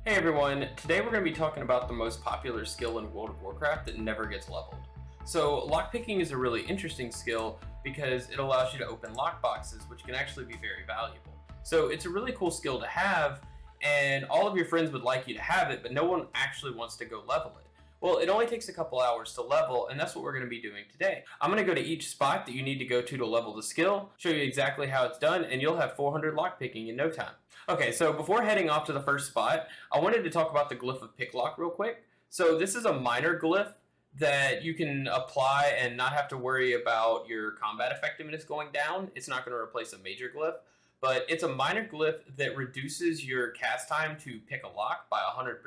Hey everyone, today we're going to be talking about the most popular skill in World of Warcraft that never gets leveled. So lockpicking is a really interesting skill because it allows you to open lockboxes, which can actually be very valuable. So it's a really cool skill to have, and all of your friends would like you to have it, but no one actually wants to go level it. Well, it only takes a couple hours to level, and that's what we're going to be doing today. I'm going to go to each spot that you need to go to level the skill, show you exactly how it's done, and you'll have 400 lockpicking in no time. Okay, so before heading off to the first spot, I wanted to talk about the glyph of picklock real quick. So this is a minor glyph that you can apply and not have to worry about your combat effectiveness going down. It's not going to replace a major glyph, but it's a minor glyph that reduces your cast time to pick a lock by 100%.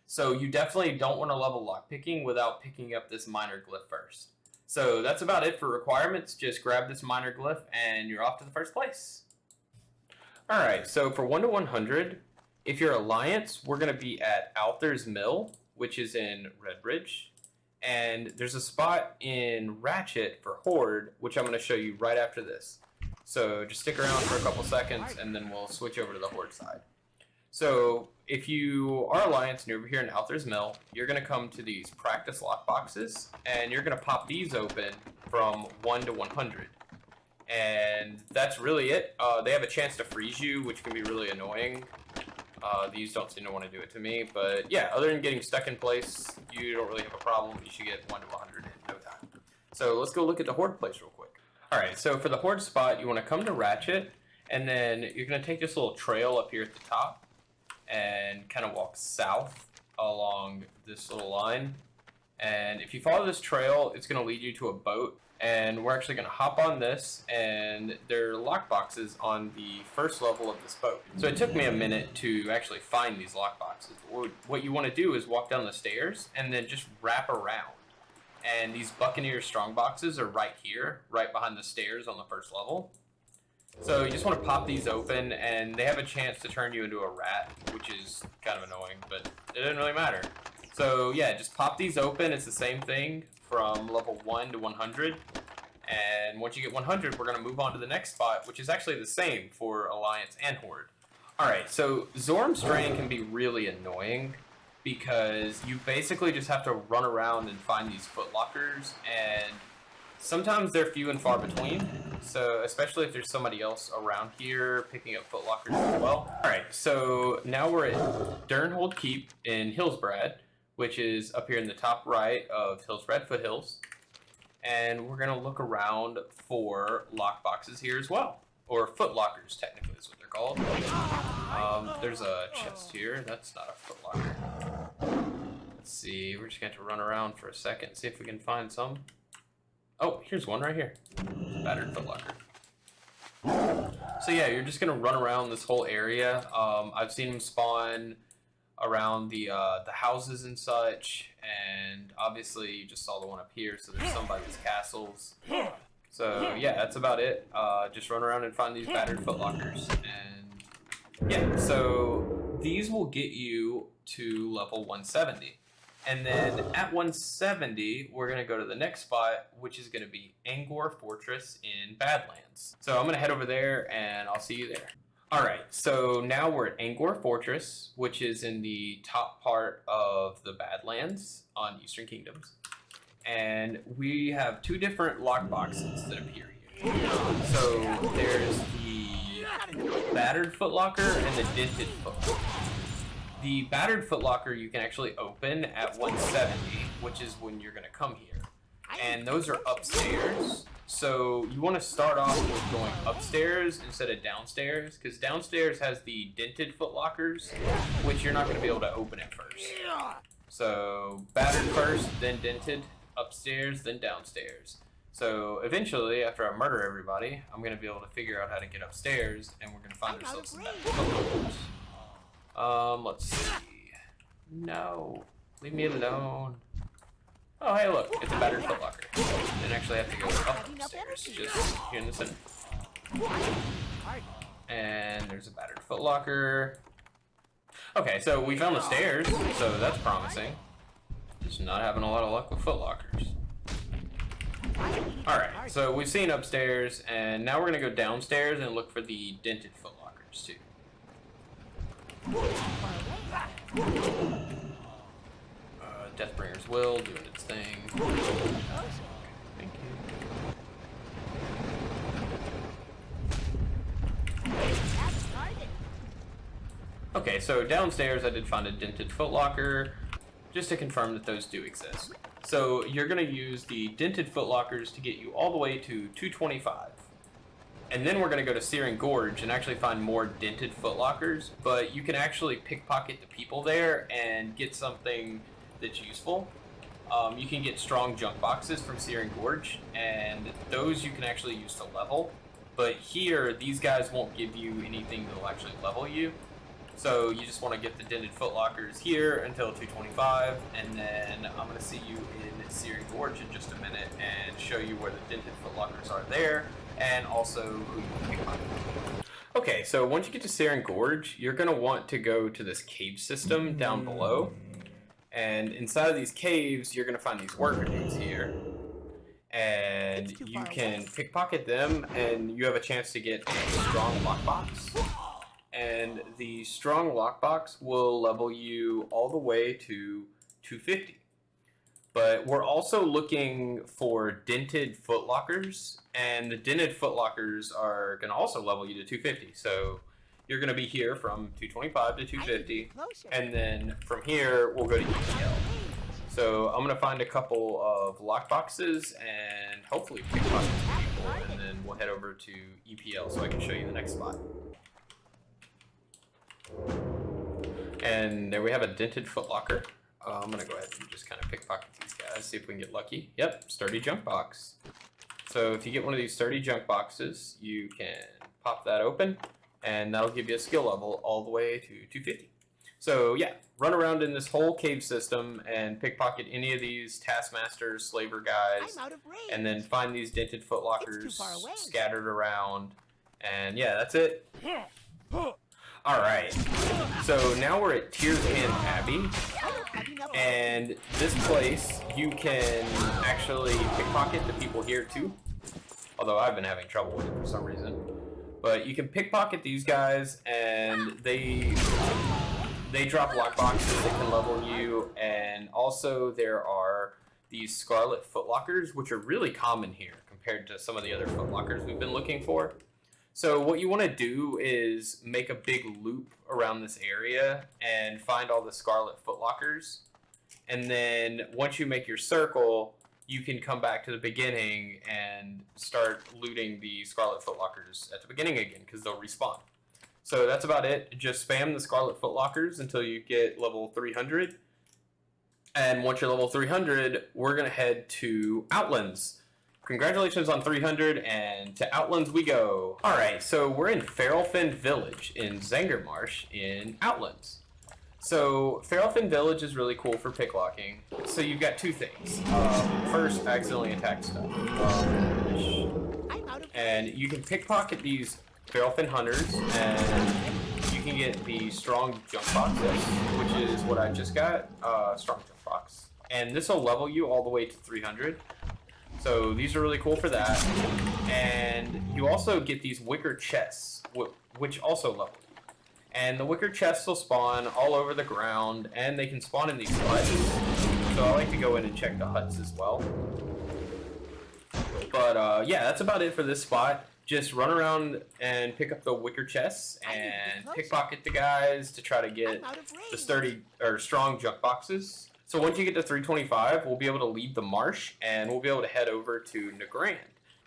So you definitely don't want to level lockpicking without picking up this minor glyph first. So that's about it for requirements. Just grab this minor glyph and you're off to the first place. Alright, so for 1 to 100, if you're Alliance, we're going to be at Alther's Mill, which is in Redbridge. And there's a spot in Ratchet for Horde, which I'm going to show you right after this. So just stick around for a couple seconds and then we'll switch over to the Horde side. So if you are Alliance and you're over here in Alther's Mill, you're going to come to these practice lockboxes, and you're going to pop these open from 1 to 100. And that's really it. They have a chance to freeze you, which can be really annoying. These don't seem to want to do it to me, but yeah, other than getting stuck in place, you don't really have a problem. You should get 1 to 100 in no time. So let's go look at the Horde place real quick. Alright, so for the Horde spot, you want to come to Ratchet, and then you're going to take this little trail up here at the top and kind of walk south along this little line. And if you follow this trail, it's going to lead you to a boat, and we're actually going to hop on this, and there are lockboxes on the first level of this boat. So it took me a minute to actually find these lockboxes. What you want to do is walk down the stairs and then just wrap around. And these Buccaneer strongboxes are right here, right behind the stairs on the first level. So you just want to pop these open, and they have a chance to turn you into a rat, which is kind of annoying, but it doesn't really matter. So yeah, just pop these open. It's the same thing from level 1 to 100. And once you get 100, we're going to move on to the next spot, which is actually the same for Alliance and Horde. Alright, so Zoram Strand can be really annoying because you basically just have to run around and find these footlockers, and sometimes they're few and far between, so especially if there's somebody else around here picking up footlockers as well. Alright, so now we're at Durnholde Keep in Hillsbrad, which is up here in the top right of Hillsbrad Foothills. And we're going to look around for lockboxes here as well. Or footlockers, technically, is what they're called. There's a chest here. That's not a footlocker. Let's see. We're just going to have to run around for a second, see if we can find some. Oh, here's one right here. Battered footlocker. So yeah, you're just gonna run around this whole area. I've seen them spawn around the houses and such, and obviously you just saw the one up here. So there's some by these castles. So yeah, that's about it. Just run around and find these battered footlockers, and yeah. So these will get you to level 170. And then at 170, we're going to go to the next spot, which is going to be Angor Fortress in Badlands. So I'm going to head over there, and I'll see you there. Alright, so now we're at Angor Fortress, which is in the top part of the Badlands on Eastern Kingdoms. And we have two different lockboxes that appear here. So there's the battered footlocker and the dented footlocker. The battered footlocker you can actually open at 170, which is when you're going to come here. And those are upstairs. So you want to start off with going upstairs instead of downstairs, because downstairs has the dented footlockers, which you're not going to be able to open at first. So battered first, then dented, upstairs, then downstairs. So eventually, after I murder everybody, I'm going to be able to figure out how to get upstairs, and we're going to find ourselves some battered footlockers. Let's see. No. Leave me alone. Oh, hey, look. It's a battered footlocker. Didn't actually have to go upstairs. Just here in the center. And there's a battered footlocker. Okay, so we found the stairs, so that's promising. Just not having a lot of luck with footlockers. Alright, so we've seen upstairs, and now we're going to go downstairs and look for the dented footlockers, too. Deathbringer's Will doing its thing. Thank you. Okay, so downstairs I did find a dented footlocker, just to confirm that those do exist. So you're going to use the dented footlockers to get you all the way to 225. And then we're going to go to Searing Gorge and actually find more dented footlockers, but you can actually pickpocket the people there and get something that's useful. You can get strong junk boxes from Searing Gorge, and those you can actually use to level. But here, these guys won't give you anything that will actually level you. So you just want to get the dented footlockers here until 225, and then I'm going to see you in Searing Gorge in just a minute and show you where the dented footlockers are there, and also who you can pickpocket. Okay, so once you get to Searing Gorge, you're going to want to go to this cave system down below. And inside of these caves, you're going to find these worker dudes here. And you can pickpocket them, and you have a chance to get a strong lockbox. And the strong lockbox will level you all the way to 250. But we're also looking for dented footlockers, and the dented footlockers are going to also level you to 250. So you're going to be here from 225 to 250, and then from here we'll go to EPL. So I'm going to find a couple of lockboxes and hopefully pickpocket people, and then we'll head over to EPL so I can show you the next spot. And there we have a dented footlocker. I'm going to go ahead and just kind of pickpocket these guys, see if we can get lucky. Yep, sturdy junk box. So if you get one of these sturdy junk boxes, you can pop that open, and that'll give you a skill level all the way to 250. So yeah, run around in this whole cave system and pickpocket any of these taskmasters, slaver guys, and then find these dented footlockers scattered around. And yeah, that's it. Alright, so now we're at Tier 10 Abbey, and this place you can actually pickpocket the people here too, although I've been having trouble with it for some reason. But you can pickpocket these guys, and they drop lockboxes that can level you, and also there are these scarlet footlockers, which are really common here compared to some of the other footlockers we've been looking for. So what you want to do is make a big loop around this area and find all the scarlet footlockers, and then once you make your circle, you can come back to the beginning and start looting the scarlet footlockers at the beginning again, because they'll respawn. So that's about it. Just spam the scarlet footlockers until you get level 300. And once you're level 300, we're going to head to Outlands. Congratulations on 300, and to Outlands we go. Alright, so we're in Feralfen Village in Zangarmarsh in Outlands. So Feralfen Village is really cool for picklocking. So you've got two things. First, accidentally attack stuff. And you can pickpocket these Feralfen hunters, and you can get the strong junk boxes, which is what I just got. Strong junk box. And this will level you all the way to 300. So these are really cool for that. And you also get these wicker chests, which also level you. And the wicker chests will spawn all over the ground, and they can spawn in these huts. So I like to go in and check the huts as well. But yeah, that's about it for this spot. Just run around and pick up the wicker chests and pickpocket the guys to try to get the sturdy or strong junk boxes. So once you get to 325, we'll be able to leave the marsh, and we'll be able to head over to Nagrand.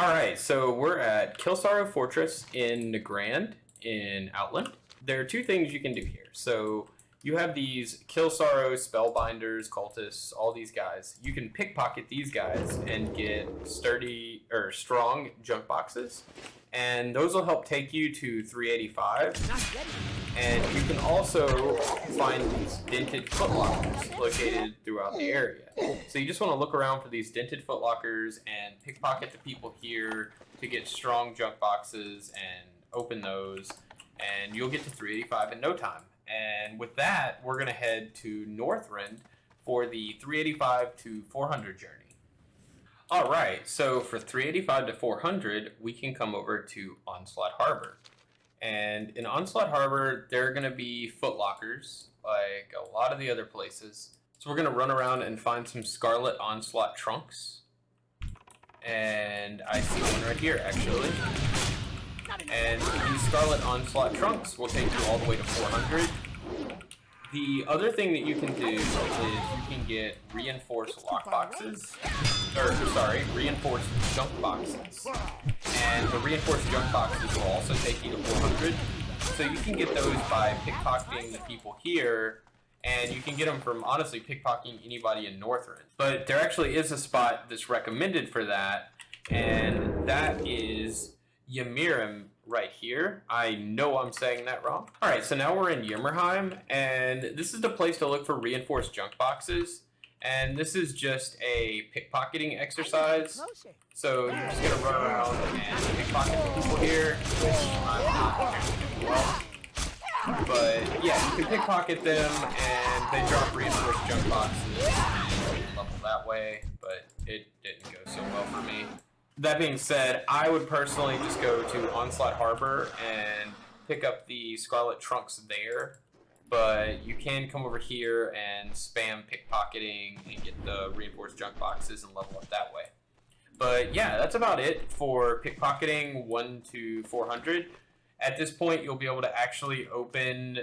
Alright, so we're at Kil'sorrow Fortress in Nagrand in Outland. There are two things you can do here. So you have these Kil'sorrow spellbinders, cultists, all these guys. You can pickpocket these guys and get sturdy or strong junk boxes, and those will help take you to 385. And you can also find these dented footlockers located throughout the area. So you just want to look around for these dented footlockers and pickpocket the people here to get strong junk boxes and open those, and you'll get to 385 in no time. And with that, we're going to head to Northrend for the 385 to 400 journey. Alright, so for 385 to 400, we can come over to Onslaught Harbor. And in Onslaught Harbor, there are going to be footlockers like a lot of the other places. So we're gonna run around and find some Scarlet Onslaught trunks. And I see one right here, actually. And these Scarlet Onslaught trunks will take you all the way to 400. The other thing that you can do is you can get reinforced lockboxes, reinforced junk boxes. And the reinforced junk boxes will also take you to 400. So you can get those by pickpocketing the people here, and you can get them from, honestly, pickpocketing anybody in Northrend. But there actually is a spot that's recommended for that, and that is Ymirheim right here. I know I'm saying that wrong. Alright, so now we're in Ymirheim, and this is the place to look for reinforced junk boxes. And this is just a pickpocketing exercise. So you're just gonna run around and pickpocket the people here, which I'm not doing well. But yeah, you can pickpocket them, and they drop reinforced junk boxes and level that way, but it didn't go so well for me. That being said, I would personally just go to Onslaught Harbor and pick up the Scarlet Trunks there, but you can come over here and spam pickpocketing and get the reinforced junk boxes and level up that way. But yeah, that's about it for pickpocketing 1 to 400. At this point, you'll be able to actually open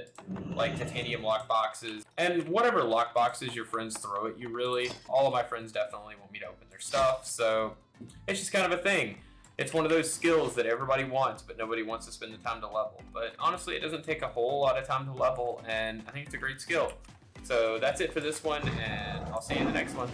like titanium lockboxes and whatever lockboxes your friends throw at you, really. All of my friends definitely want me to open their stuff, so it's just kind of a thing. It's one of those skills that everybody wants, but nobody wants to spend the time to level. But honestly, it doesn't take a whole lot of time to level, and I think it's a great skill. So that's it for this one, and I'll see you in the next one.